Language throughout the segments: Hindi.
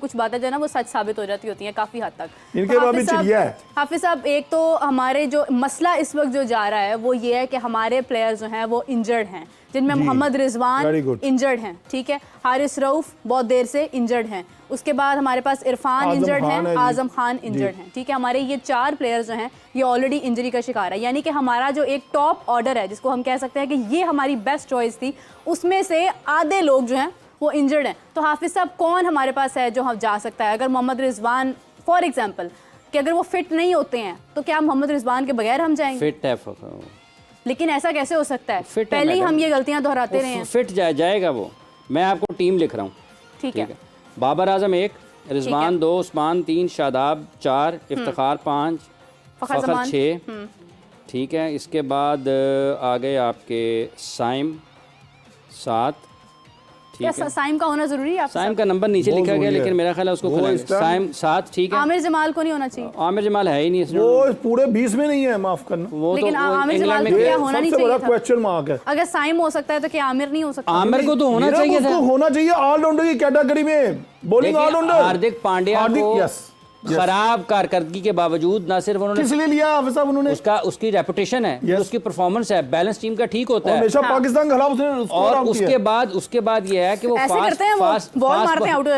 कुछ बातें जो है ना वो सच साबित हो जाती होती हैं काफ़ी हद तक। इनके बाद भी चिड़िया है। हाफिज साहब, एक तो हमारे जो मसला इस वक्त जो जा रहा है वो ये है कि हमारे प्लेयर्स जो हैं वो इंजर्ड हैं, जिनमें मोहम्मद रिजवान इंजर्ड हैं, ठीक है, हारिस रऊफ बहुत देर से इंजर्ड हैं, उसके बाद हमारे पास इरफान इंजर्ड हैं, आजम खान इंजर्ड हैं, ठीक है। हमारे ये 4 प्लेयर्स जो हैं ये ऑलरेडी इंजरी का शिकार है, यानी कि हमारा जो एक टॉप ऑर्डर है जिसको हम कह सकते हैं कि ये हमारी बेस्ट चॉइस थी, उसमें से आधे लोग जो हैं वो इंजर्ड हैं। तो हाफिज साहब कौन हमारे पास है जो हम जा सकता है? अगर मोहम्मद रिजवान फॉर एग्जाम्पल कि अगर वो फिट नहीं होते हैं तो क्या मोहम्मद रिजवान के बगैर हम जाएंगे? फिट है, लेकिन ऐसा कैसे हो सकता है? फिट है, पहले ही हम ये गलतियां दोहराते रहे हैं। फिट जाएगा वो। मैं आपको टीम लिख रहा हूँ, ठीक है। बाबर आजम 1, रिजवान 2, उस्मान 3, शादाब 4, इफ्तिखार 5, फ़खर 6, ठीक है। इसके बाद आ गए आपके साइम 7, क्या साइम का होना जरूरी है? साइम का नंबर नीचे लिखा गया, लेकिन मेरा ख्याल है उसको साइम 7, ठीक है। आमिर जमाल को नहीं होना चाहिए? आमिर जमाल है ही नहीं, वो पूरे 20 में नहीं है, माफ करना। वो लेकिन तो आमिर जमाल को क्या होना नहीं सबसे बड़ा चाहिए क्वेश्चन मार्क है। अगर साइम हो सकता है तो क्या आमिर नहीं हो सकता? आमिर को तो होना चाहिए था, होना चाहिए ऑलराउंडर की कैटेगरी में, बॉलिंग ऑलराउंडर। हार्दिक पांड्या को खराब कारकर्दगी के बावजूद ना सिर्फ उन्होंने किस लिए लिया हाफिज साहब उन्होंने, उसकी रेपुटेशन है, उसकी परफॉर्मेंस है, बैलेंस टीम का ठीक होता है, हमेशा पाकिस्तान के खिलाफ उसने और उसके बाद ये है कि वो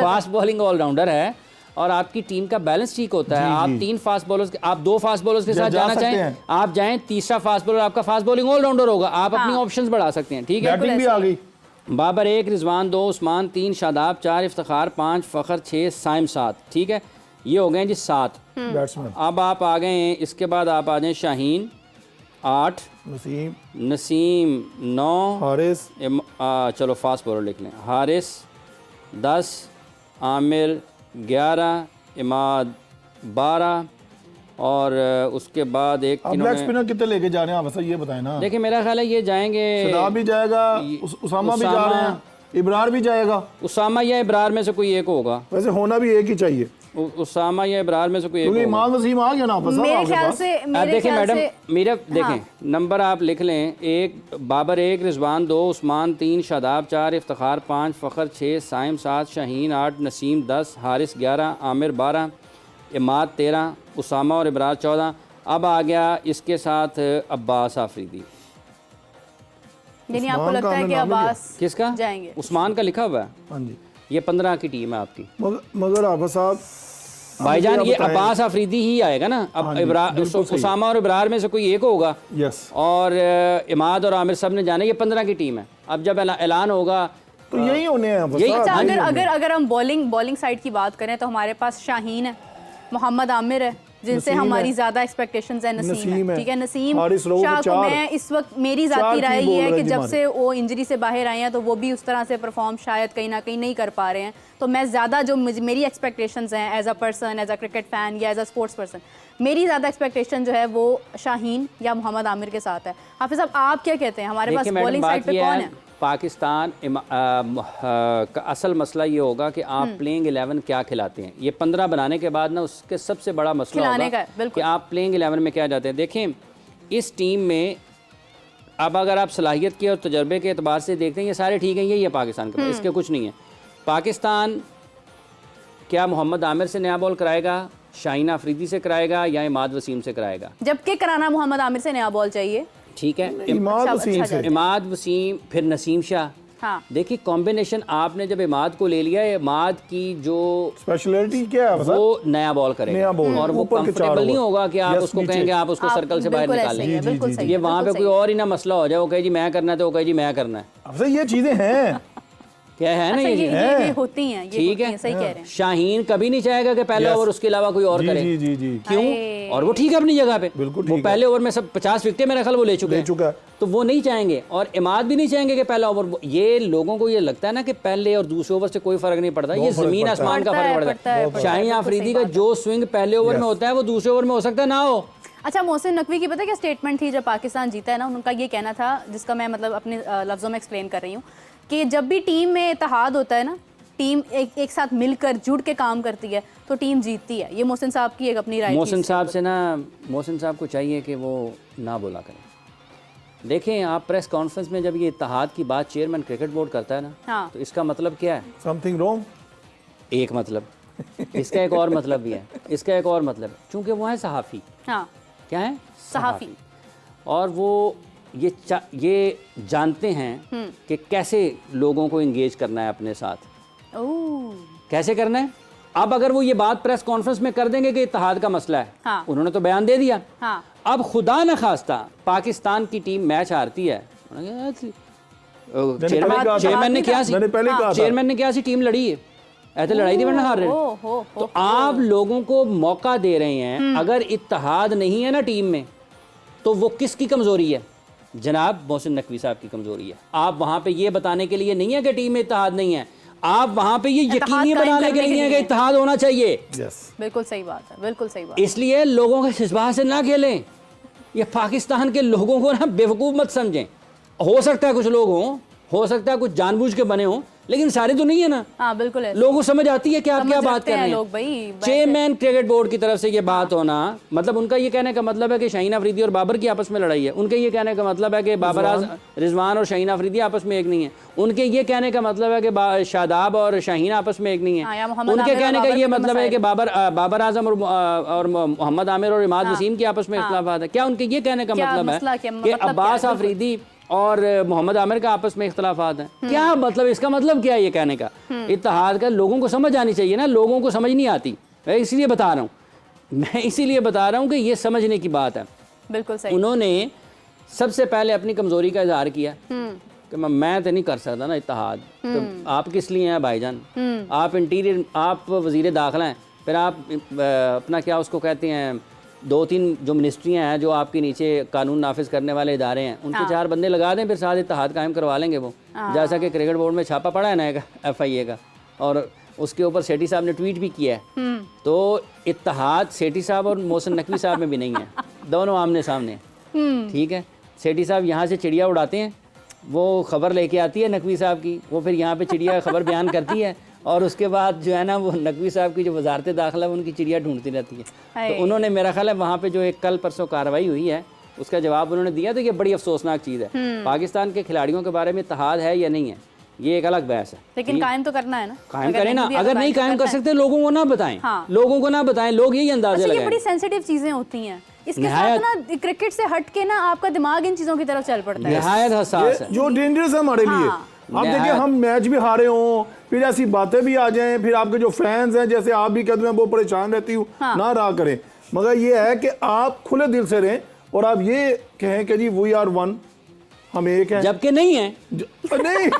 फास्ट बॉलिंग ऑलराउंडर है और आपकी टीम का बैलेंस ठीक होता है। आप 3 फास्ट बॉलर्स आप 2 फास्ट बॉलर्स के साथ जाना चाहें, आप जाएं, तीसरा फास्ट बॉलर आपका फास्ट बॉलिंग ऑलराउंडर होगा, आप अपनी ऑप्शंस बढ़ा सकते हैं, ठीक है। बैटिंग भी आ गई। बाबर 1, रिजवान 2, उस्मान 3, शादाब 4, इफ्तिखार 5, फ़खर 6, साइम 7, ठीक है। ये हो गए जी 7 बैट्समैन। अब आप आ गए हैं, इसके बाद आप आ जाएं शाहीन 8, नसीम 9, हारिस, चलो फास्ट बॉलर लिख लें, हारिस 10, आमिर 11, इमाद 12 और उसके बाद एक लेग स्पिनर कितने लेके जा रहे हैं आप ये बताएं ना। देखिए मेरा ख्याल है ये जाएंगे, शदाब भी जाएगा, उसामा भी जा रहे हैं, इब्रार भी जाएगा। उसामा या इब्रार में से कोई एक होगा, वैसे होना भी एक ही चाहिए, उसामा या इब्रार में से कोई एक होगा। इमाम वसीम आ गया ना मेरे ख्याल से। देखिए मैडम मेरा देखें नंबर आप लिख लें, 1 बाबर 1, रिजवान 2, उस्मान 3, शादाब 4, इफ्तिखार 5, फ़खर 6, साइम 7, शाहीन 8, नसीम 10, हारिस 11, आमिर 12, इमाद 13, उसामा और इब्रार 14। अब आ गया इसके साथ अब्बास आफरीदी। यानी आपको लगता है कि अब्बास किसका जाएंगे? उस्मान का लिखा हुआ है। हाँ जी, ये 15 की टीम है आपकी। मगर आप साहब भाईजान ये अब्बास आफरीदी ही आएगा ना, अब इब्रार उसामा और इब्रार में से कोई एक होगा। यस। और इमाद और आमिर सब ने जाना, ये 15 की टीम है। अब जब ऐलान होगा तो यही होने हैं। अच्छा, अगर हम बॉलिंग साइड की बात करें तो हमारे पास शाहीन है, मोहम्मद आमिर है जिनसे हमारी ज्यादा एक्सपेक्टेशंस है, नसीम है, ठीक है। नसीम शाह को मैं इस वक्त मेरी जाती राय ये है कि जब से वो इंजरी से बाहर आए हैं तो वो भी उस तरह से परफॉर्म शायद कहीं ना कहीं नहीं कर पा रहे हैं। तो मैं ज़्यादा जो मेरी एक्सपेक्टेशंस हैं as a person, as a cricket fan या एज अ स्पोर्ट्स पर्सन, मेरी ज़्यादा एक्सपेक्टेशन जो है वो शाहीन या मोहम्मद आमिर के साथ है। हाफिज़ साहब आप क्या कहते हैं, हमारे पास बॉलिंग साइड पे कौन है? पाकिस्तान का असल मसला ये होगा कि आप प्लेइंग 11 क्या खिलाते हैं। ये 15 बनाने के बाद ना उसके सबसे बड़ा मसला होगा कि आप प्लेइंग 11 में क्या जाते हैं। देखें इस टीम में अब अगर आप सलाहियत के और तजर्बे के एतबार से देखते हैं ये सारे ठीक हैं, यही है पाकिस्तान के पास, इसके कुछ नहीं है। पाकिस्तान क्या मोहम्मद आमिर से नया बॉल कराएगा, शाहीन आफरीदी से कराएगा या इमाद वसीम से कराएगा? जबकि कराना मोहम्मद आमिर से नया बॉल चाहिए, ठीक है। इमाद वसीम फिर नसीम शाह। हाँ। देखिए कॉम्बिनेशन आपने जब इमाद को ले लिया, इमाद की जो स्पेशलिटी क्या है वो नया बॉल करेगा और वो कंफर्टेबल नहीं होगा कि आप उसको कहेंगे आप उसको सर्कल से बाहर निकाल लेंगे। ये वहाँ पे कोई और ही ना मसला हो जाए, वो कहे जी मैं करना है तो वो कहे जी मैं करना है। ये चीजें हैं क्या है ना, ये होती हैं, ठीक है। सही कह रहे हैं। शाहीन कभी नहीं चाहेगा कि पहले ओवर उसके अलावा कोई और करे। क्यों? और वो ठीक है अपनी जगह पे, वो पहले ओवर में सब 50 विकेटें मेरा ख्याल वो ले चुके हैं, तो वो नहीं चाहेंगे। और इमाद भी नहीं चाहेंगे कि पहला ओवर, ये लोगों को ये लगता है ना कि पहले और दूसरे ओवर से कोई फर्क नहीं पड़ता, ये जमीन आसमान का फर्क पड़ता है। शाहीन आफरीदी का जो स्विंग पहले ओवर में होता है वो दूसरे ओवर में हो सकता है ना हो। अच्छा, मोहसिन नकवी की पता क्या स्टेटमेंट थी जब पाकिस्तान जीता है ना, उनका ये कहना था जिसका मैं मतलब अपने लफ्ज़ों में एक्सप्लेन कर रही हूँ कि जब भी टीम में इत्तेहाद होता है ना, टीम एक साथ मिलकर जुड़ के काम करती है तो टीम जीतती है। ये मोहसिन साहब की एक अपनी राय। मोहसिन साहब से ना, मोहसिन साहब को चाहिए कि वो ना बोला करें। देखें आप प्रेस कॉन्फ्रेंस में जब ये इत्तेहाद की बात चेयरमैन क्रिकेट बोर्ड करता है ना, हाँ। तो इसका मतलब क्या है? Something wrong. एक मतलब इसका एक और मतलब भी है, इसका एक और मतलब है, चूंकि वो है सहाफ़ी। हाँ, क्या है? सहाफ़ी। और वो ये जानते हैं कि कैसे लोगों को इंगेज करना है अपने साथ। ओह, कैसे करना है। अब अगर वो ये बात प्रेस कॉन्फ्रेंस में कर देंगे कि इत्तेहाद का मसला है, हाँ। उन्होंने तो बयान दे दिया। हाँ। अब खुदा न खास्ता पाकिस्तान की टीम मैच हारती है, चेयरमैन ने क्या चेयरमैन ने क्या सी टीम लड़ी है, ऐसे लड़ाई थी वरना हार रहे हैं। तो आप लोगों को मौका दे रहे हैं। अगर इत्तेहाद नहीं है ना टीम में, तो वो किसकी कमजोरी है? जनाब मोहसिन नकवी साहब की कमजोरी है। आप वहां पे ये बताने के लिए नहीं है कि टीम में इत्तेहाद नहीं है, आप वहां पे ये यकीनी बनाने के लिए है कि इत्तेहाद होना चाहिए। बिल्कुल सही बात है, बिल्कुल सही बात। इसलिए लोगों के जज्बात से ना खेलें। ये पाकिस्तान के लोगों को ना बेवकूफ़ मत समझें। हो सकता है कुछ लोग हों, हो सकता है कुछ जानबूझ के बने हों, लेकिन सारे तो नहीं है ना। हाँ, बिल्कुल है। लोगों को समझ आती है कि आप क्या बात कर रहे हैं। लोग भाई चेयरमैन क्रिकेट बोर्ड की तरफ से ये बात होना, मतलब उनका ये कहने का मतलब है कि शाहीन अफरीदी और बाबर की आपस में लड़ाई है। उनके ये कहने का मतलब है कि बाबर रिजवान और शाहीन अफरीदी आपस में एक नहीं है। उनके ये कहने का मतलब है कि शादाब और शाहीन आपस में एक नहीं है। उनके कहने का ये मतलब है कि बाबर आजम और मोहम्मद आमिर और इमाद वसीम की आपस में इख्तिलाफात है। क्या उनके ये कहने का मतलब है कि अब्बास अफरीदी और मोहम्मद आमिर का आपस में इख्तिलाफात हैं? क्या मतलब, इसका मतलब क्या है ये कहने का? इत्तेहाद का लोगों को समझ आनी चाहिए ना, लोगों को समझ नहीं आती। मैं इसीलिए बता रहा हूँ कि ये समझने की बात है। बिल्कुल सही। उन्होंने सबसे पहले अपनी कमजोरी का इजहार किया कि मैं तो नहीं कर सकता ना इत्तेहाद। तो आप किस लिए हैं भाईजान? आप इंटीरियर, आप वजीर दाखिला हैं, फिर आप अपना क्या उसको कहते हैं, 2-3 जो मिनिस्ट्रियाँ हैं जो आपके नीचे कानून नाफिज करने वाले इदारे हैं, उनके 4 बंदे लगा दें, फिर साथ इत्तेहाद कायम करवा लेंगे वो। जैसा कि क्रिकेट बोर्ड में छापा पड़ा है ना एक FIA का, और उसके ऊपर सेठी साहब ने ट्वीट भी किया है। तो इत्तेहाद सेठी साहब और मोहसिन नकवी साहब में भी नहीं है, दोनों आमने सामने। ठीक है, सेठी साहब यहाँ से चिड़िया उड़ाते हैं, वो खबर लेके आती है नकवी साहब की, वो फिर यहाँ पे चिड़िया खबर बयान करती है, और उसके बाद जो है ना वो नकवी साहब की जो वजारत दाखिला उनकी चिड़िया ढूंढती रहती है। तो उन्होंने, मेरा ख्याल है वहाँ पे जो एक कल परसों कार्रवाई हुई है उसका जवाब उन्होंने दिया। तो ये बड़ी अफसोसनाक चीज़ है। पाकिस्तान के खिलाड़ियों के बारे में इत्तेहाद है या नहीं है, ये एक अलग बहस है, लेकिन कायम तो करना है ना। कायम करें ना। अगर नहीं कायम कर सकते लोगों को ना बताएं। लोगों को ना बताएं, लोग यही अंदाजा लगाएं। ये बड़ी सेंसिटिव चीजें होती हैं, इसके साथ ना क्रिकेट से हट के ना आपका दिमाग इन चीजों की तरफ चल पड़ता है। निहायत हसास है, जो डेंजरस है हमारे लिए। आप देखिए, हम मैच भी हारे हों, फिर ऐसी बातें भी आ जाएं, फिर आपके जो फैंस हैं, जैसे आप भी कहते हैं, वो परेशान रहती हूँ, ना रहा करें। मगर ये है कि आप खुले दिल से रहें और आप ये कहें कि जी वी आर वन, हम एक हैं, जबकि नहीं है। नहीं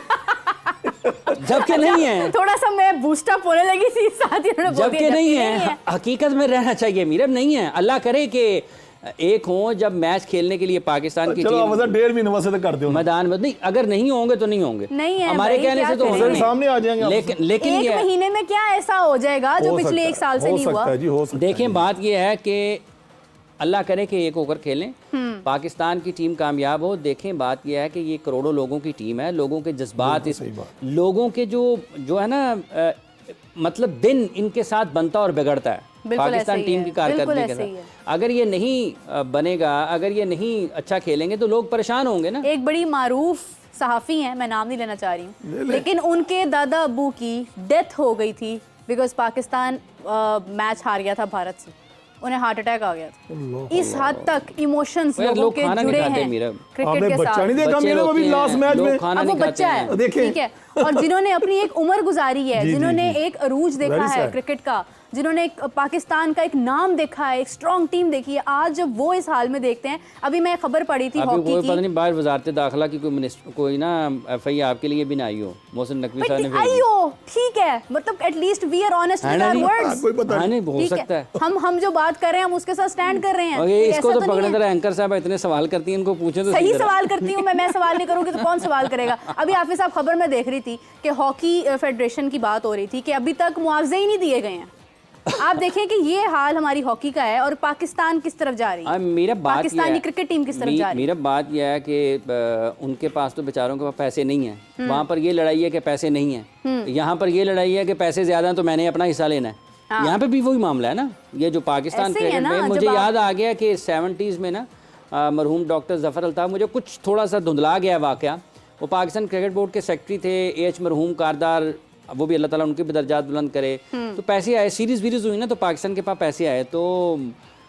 जबकि नहीं है। थोड़ा सा मैं बूस्टअप होने लगी थी, साथ ही जबकि नहीं है। हकीकत में रहना चाहिए मीरब, नहीं है। अल्लाह करे कि एक हो जब मैच खेलने के लिए पाकिस्तान की टीम 1.5 महीने से कर दो मैदान में। नहीं, अगर नहीं होंगे तो नहीं होंगे, नहीं है हमारे कहने से तो होंगे, सामने आ जाएंगे। लेकिन एक महीने में क्या ऐसा हो जाएगा जो पिछले 1 साल से नहीं हुआ? देखें, बात यह है कि अल्लाह करे कि एक होकर खेलें, पाकिस्तान की टीम कामयाब हो। देखें, बात यह है कि ये करोड़ों लोगों की टीम है, लोगों के जज्बात, लोगों के जो है ना मतलब दिन इनके साथ बनता और बिगड़ता है पाकिस्तान टीम की कारकर्दगी के साथ। अगर ये नहीं बनेगा, अगर ये नहीं अच्छा खेलेंगे तो लोग परेशान होंगे ना। एक बड़ी मारूफ सहाफ़ी हैं, मैं नाम नहीं लेना चाह रही हूँ, लेकिन उनके दादा अबू की डेथ हो गई थी बिकॉज पाकिस्तान मैच हार गया था भारत से, उन्हें हार्ट अटैक आ गया था। इस हद तक इमोशंस लोगों के जुड़े हैं क्रिकेट के साथ। अब वो बच्चा है, ठीक है, और जिन्होंने अपनी एक उम्र गुजारी है, जिन्होंने एक अरूज देखा है क्रिकेट का, जिन्होंने एक पाकिस्तान का एक नाम देखा है, एक स्ट्रॉन्ग टीम देखी है, आज जब वो इस हाल में देखते हैं। अभी मैं खबर पढ़ी थी हॉकी की, पता नहीं बाहर वजारत दाखिला की कोई ना FIA आपके लिए भी ना आई हो, मोहसिन नकवी साहब ने आई हो, ठीक है, मतलब at least we are honest with our words. नहीं हो सकता है, हम जो बात कर रहे हैं हम उसके साथ स्टैंड कर रहे हैं। इसको तो पकड़े तरह एंकर साहब इतने सवाल करती हैं, इनको पूछे तो सही सवाल करती हूँ मैं सवाल नहीं करूंगी तो कौन सवाल करेगा। अभी हाफिज साहब खबर में देख रही थी कि हॉकी फेडरेशन की बात हो रही थी कि अभी तक मुआवजे ही नहीं दिए गए हैं। आप देखें कि ये हाल हमारी हॉकी का है और पाकिस्तान किस तरफ जा रही है, मेरा बात पाकिस्तानी क्रिकेट टीम किस तरफ जा रही है। मेरा बात यह है कि उनके पास तो बेचारों के पास पैसे नहीं है, वहाँ पर ये लड़ाई है कि पैसे नहीं है, यहाँ पर ये लड़ाई है कि पैसे ज्यादा हैं तो मैंने अपना हिस्सा लेना है। यहाँ पे भी वही मामला है ना, ये जो पाकिस्तान क्रिकेट में, मुझे याद आ गया कि 70s में ना मरहूम डॉक्टर जफर अल्ताफ, मुझे कुछ थोड़ा सा धुंधला गया वाकया, वो पाकिस्तान क्रिकेट बोर्ड के सेक्रेटरी थे, AH मरहूम कारदार वो भी अल्लाह ताला उनके भी दर्जात बुलंद करे। तो पैसे आए, सीरीज़ वीरीज़ हुई ना, तो पाकिस्तान के पास पैसे आए, तो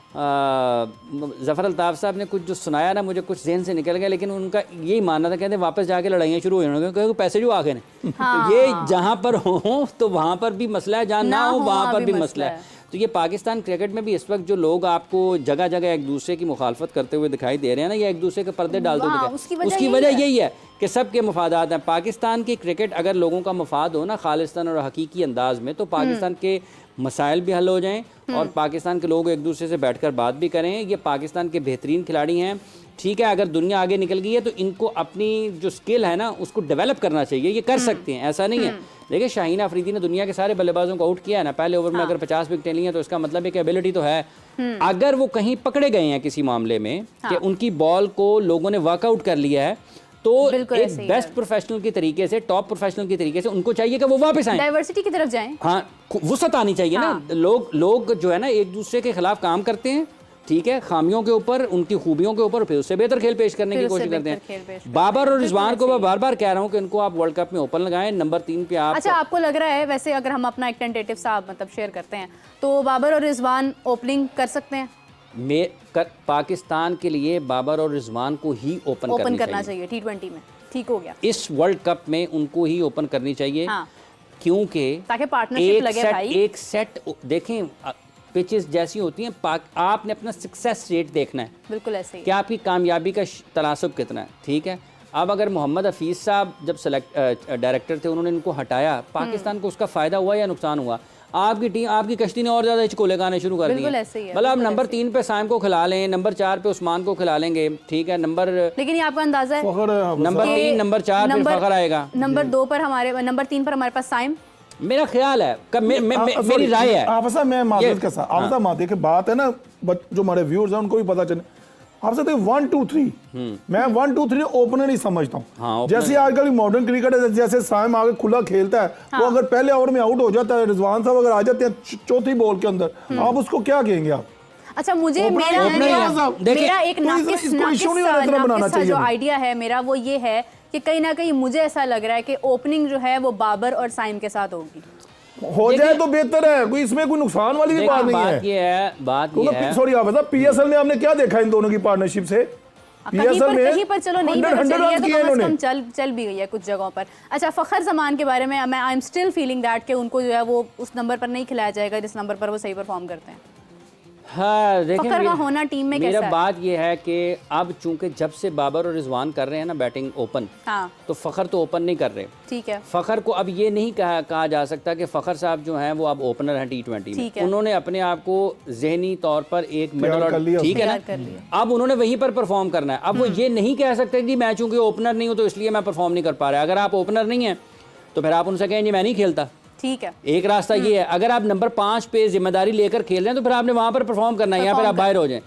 ज़फ़र अल्ताफ़ साहब ने कुछ जो सुनाया ना, मुझे कुछ जहन से निकल गया, लेकिन उनका यही मानना था, कहते वापस जाके लड़ाइयाँ शुरू हो जाएंगी क्योंकि पैसे जो आ गए हैं। तो ये जहाँ पर हो तो वहाँ पर भी मसला है, जहाँ ना हो वहाँ पर भी मसला है। तो ये पाकिस्तान क्रिकेट में भी इस वक्त जो लोग आपको जगह जगह एक दूसरे की मुखालफत करते हुए दिखाई दे रहे हैं ना, या एक दूसरे के पर्दे डालते हुए, उसकी वजह यही है कि सबके मफादात हैं। पाकिस्तान की क्रिकेट अगर लोगों का मफाद हो ना खालिस्तान और हकीकी अंदाज में, तो पाकिस्तान के मसाइल भी हल हो जाएं और पाकिस्तान के लोग एक दूसरे से बैठकर बात भी करें। ये पाकिस्तान के बेहतरीन खिलाड़ी हैं, ठीक है। अगर दुनिया आगे निकल गई है तो इनको अपनी जो स्किल है ना उसको डेवलप करना चाहिए, ये कर सकते हैं, ऐसा नहीं है। देखिए शाहीन अफरीदी ने दुनिया के सारे बल्लेबाजों को आउट किया है ना पहले ओवर में, अगर 50 विकेटें ली हैं तो इसका मतलब है कि एबिलिटी तो है। अगर वो कहीं पकड़े गए हैं किसी मामले में कि उनकी बॉल को लोगों ने वर्कआउट कर लिया है, तो एक बेस्ट प्रोफेशनल के तरीके से, टॉप प्रोफेशनल के तरीके से उनको चाहिए कि वो वापस आए, डाइवर्सिटी की तरफ जाएं। हाँ, वुसअत आनी चाहिए ना। लोग जो है ना एक दूसरे के खिलाफ काम करते हैं, ठीक है, खामियों के ऊपर, उनकी खूबियों के ऊपर, फिर उससे बेहतर खेल पेश करने की कोशिश करते हैं। बाबर और रिजवान को मैं बार बार कह रहा हूँ कि इनको आप वर्ल्ड कप में ओपन लगाएं, नंबर 3 पे आप। अच्छा, आपको लग रहा है वैसे अगर हम अपना एक टेंटेटिव सा मतलब शेयर करते हैं तो बाबर और रिजवान ओपनिंग कर सकते हैं? पाकिस्तान के लिए बाबर और रिजवान को ही ओपन करना चाहिए T20 में, ठीक हो गया। इस वर्ल्ड कप में उनको ही ओपन करनी चाहिए, क्योंकि ताकि पार्टनरशिप लगे भाई। एक सेट देखें, पिचेस जैसी होती हैं, आपने अपना सक्सेस रेट देखना है, बिल्कुल ऐसे ही कि आपकी कामयाबी का तनासब कितना है, ठीक है। अब अगर मोहम्मद हफीज़ साहब जब डायरेक्टर थे, उन्होंने इनको हटाया, पाकिस्तान को उसका फ़ायदा हुआ या नुकसान हुआ? आपकी टीम, आपकी कश्ती ने और ज़्यादा हिचकोले लगाने शुरू कर दिए। मतलब आप नंबर 3 पे साइम को खिला लें, नंबर 4 पे उस्मान को खिला लेंगे, ठीक है। लेकिन ये आपका अंदाजा है नंबर 3, नंबर 4 पे फखर आएगा, नंबर 2 पर हमारे, नंबर 3 पर हमारे पास साइम। मेरा ख्याल है, मेरी राय है। आपसा मैं माजरत के साथ आपसा माते की बात है ना, जो हमारे व्यूअर्स हैं उनको भी पता चले। आपसे तो 1 2 3 मैं 1 2 3 ओपनर ही समझता हूँ। जैसे आजकल मॉडर्न क्रिकेट है, जैसे साइम आगे खुला खेलता है, वो अगर पहले ओवर में आउट हो जाता है, रिजवान साहब अगर आ जाते हैं चौथी बॉल के अंदर, आप उसको क्या कहेंगे आप? अच्छा, मुझे मेरा एक नाकिस जो आइडिया है मेरा, वो ये है कि कहीं ना कहीं मुझे ऐसा लग रहा है कि ओपनिंग जो है वो बाबर और साइम के साथ होगी। हो जाए तो बेहतर है, कोई इसमें कोई नुकसान वाली भी बात नहीं है। बात ये है, सॉरी आप बता, पीएसएल में आपने क्या देखा इन दोनों की पार्टनरशिप से? पीएसएल में कहीं पर चलो नहीं चल भी गई है कुछ जगहों पर। अच्छा, फखर जमान के बारे में मैं I am still feeling that कि उनको जो है वो उस नंबर पर नहीं खिलाया जाएगा जिस नंबर पर वो सही परफॉर्म करते हैं। हाँ, देखिए फखर का होना टीम में कैसा है? मेरा बात ये है कि अब चूंकि जब से बाबर और रिजवान कर रहे हैं ना बैटिंग ओपन, तो फखर तो ओपन नहीं कर रहे, ठीक है। फखर को अब ये नहीं कहा जा सकता कि फखर साहब जो हैं वो अब ओपनर हैं T20 में। उन्होंने अपने आप को जहनी तौर पर एक मिडल ऑर्डर, ठीक है ना, अब उन्होंने वहीं पर परफॉर्म करना है। अब वो ये नहीं कह सकते कि मैं चूंकि ओपनर नहीं हूँ तो इसलिए मैं परफॉर्म नहीं कर पा रहा। अगर आप ओपनर नहीं है तो फिर आप उनसे कहें जी मैं नहीं खेलता, ठीक है। एक रास्ता ये है। अगर आप नंबर 5 पे जिम्मेदारी लेकर खेल रहे हैं तो फिर आपने वहां पर परफॉर्म करना है, यहाँ पर आप बाहर हो जाएं।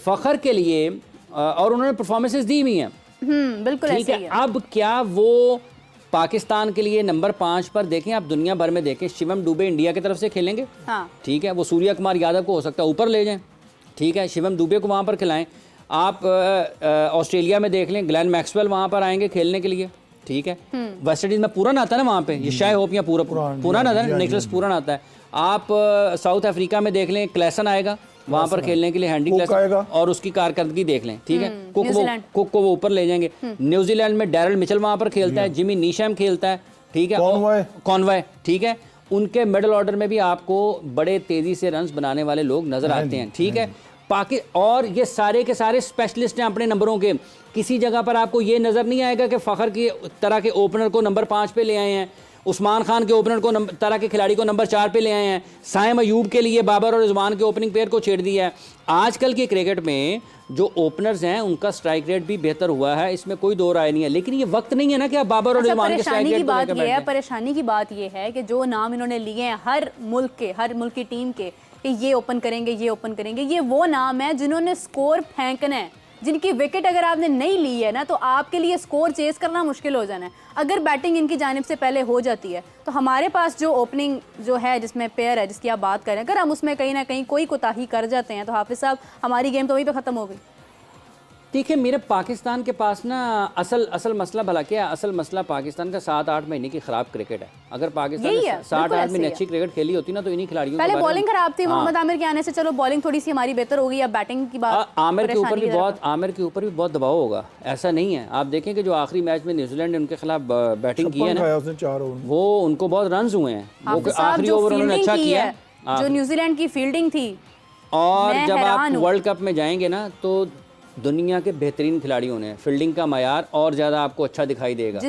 फखर के लिए और उन्होंने परफॉर्मेंसेस दी हुई हैं, बिल्कुल ठीक है। अब क्या वो पाकिस्तान के लिए नंबर 5 पर देखें, आप दुनिया भर में देखें, शिवम दुबे इंडिया की तरफ से खेलेंगे, ठीक है, वो सूर्य कुमार यादव को हो सकता है ऊपर ले जाएं, ठीक है, शिवम दुबे को वहाँ पर खिलाएं। आप ऑस्ट्रेलिया में देख लें, ग्लेन मैक्सवेल वहाँ पर आएंगे खेलने के लिए, ठीक है। वेस्ट इंडीज में पूरन आता है ना वहाँ पे, ये शाय होप या पूरन आता है, निकलस पूरन आता है। आप साउथ अफ्रीका में देख लें, क्लेसन आएगा वहाँ पर खेलने के लिए, हैंडी क्लेसन, और उसकी कारकर्दगी देख लें, ठीक है। कुक को वो ऊपर ले जाएंगे। न्यूजीलैंड में डैरल मिचेल वहाँ पर खेलता है, जिमी नीशैम खेलता है, ठीक है, कॉनवॉय, ठीक है। उनके मिडल ऑर्डर में भी आपको बड़े तेजी से रन्स बनाने वाले लोग नजर आते हैं, ठीक है। और ये सारे के सारे स्पेशलिस्ट हैं अपने नंबरों के। किसी जगह पर आपको ये नज़र नहीं आएगा कि फ़खर की तरह के ओपनर को नंबर 5 पे ले आए हैं, उस्मान खान के ओपनर को तरह के खिलाड़ी को नंबर 4 पे ले आए हैं, साइम अयूब के लिए बाबर और रिजवान के ओपनिंग पेयर को छेड़ दिया है। आजकल के क्रिकेट में जो ओपनर्स हैं उनका स्ट्राइक रेट भी बेहतर हुआ है, इसमें कोई दो राय नहीं है, लेकिन ये वक्त नहीं है ना कि आप बाबर और रिजवान के स्ट्राइक रेट को लेकर बैठें। परेशानी की बात ये है कि जो नाम इन्होंने लिए हैं हर मुल्क की टीम के कि ये ओपन करेंगे, ये ओपन करेंगे, ये वो नाम है जिन्होंने स्कोर फेंकना है, जिनकी विकेट अगर आपने नहीं ली है ना तो आपके लिए स्कोर चेस करना मुश्किल हो जाना है। अगर बैटिंग इनकी जानिब से पहले हो जाती है तो हमारे पास जो ओपनिंग जो है जिसमें पेयर है जिसकी आप बात करें, अगर हम उसमें कहीं ना कहीं कोई कोताही कर जाते हैं तो हाफिज साहब हमारी गेम तो वहीं पे ख़त्म हो गई। देखिए मेरे पाकिस्तान के पास ना असल मसला भला क्या है, असल मसला पाकिस्तान का 7-8 महीने की खराब क्रिकेट है। अगर पाकिस्तान ने 7-8 महीने अच्छी क्रिकेट खेली होती ना तो इन्हीं खिलाड़ियों पहले बॉलिंग खराब थी, मोहम्मद आमिर के आने से चलो बॉलिंग थोड़ी सी हमारी बेहतर हो गई, अब बैटिंग की बात आमिर के ऊपर भी बहुत दबाव होगा, ऐसा नहीं है। आप देखें कि जो आखिरी मैच में न्यूजीलैंड ने उनके खिलाफ बैटिंग की है ना, वो उनको बहुत रन हुए हैं, वो आखिरी ओवर उन्होंने अच्छा किया है। जो न्यूजीलैंड की फील्डिंग थी, और जब आप वर्ल्ड कप में जाएंगे ना तो दुनिया के बेहतरीन खिलाड़ियों ने फील्डिंग का मयार और ज़्यादा आपको अच्छा दिखाई देगा।